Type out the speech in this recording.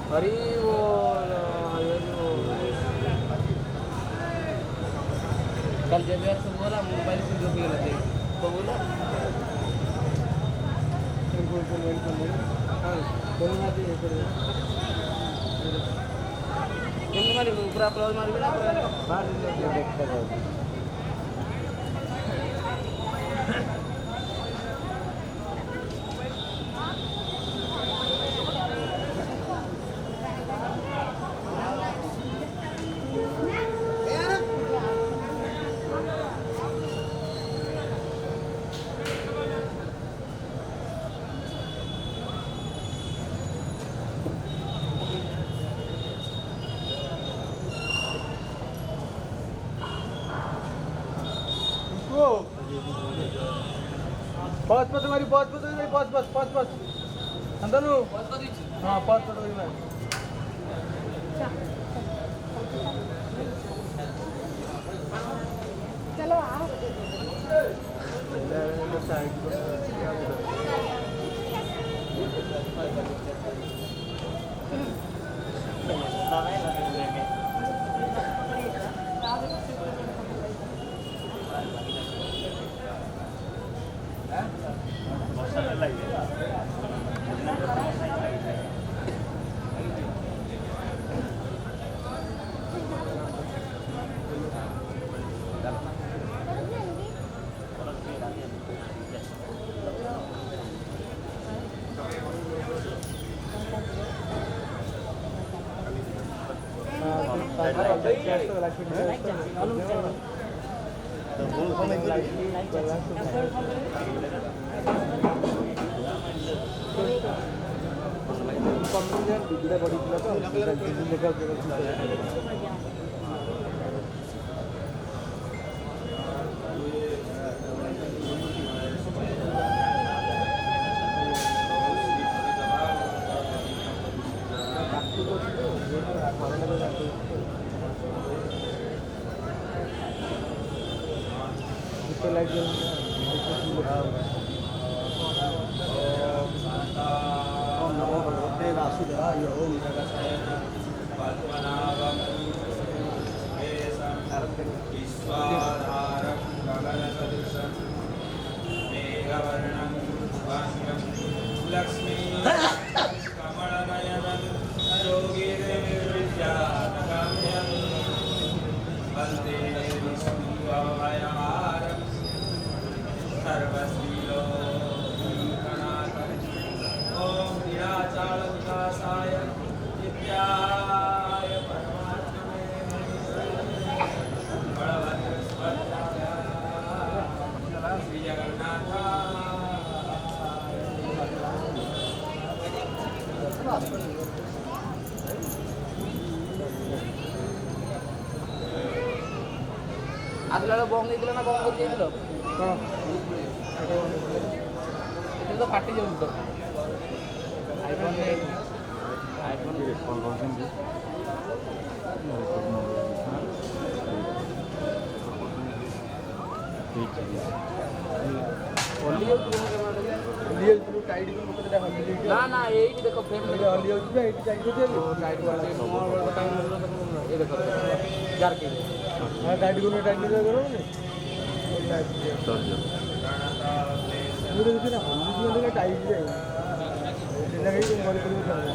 अरे वो कल जब यार सब बोला मोबाइल से जो भी लगे तो बोला मारी पूरा क्लोज मारी ना पूरा पाँच पत तुम्हारी पाँच पत पाँच पाँच पाँच पाँच अंदर लो हाँ पाँच पत मैं चलो आओ आदला बंग नहीं ना बंग करते दिल तो फाटी जाऊँ तो आईफोन ना ना यही देखो फ्रेम टाइट ये देखो जार के टाइट करो टाइट करो टाइट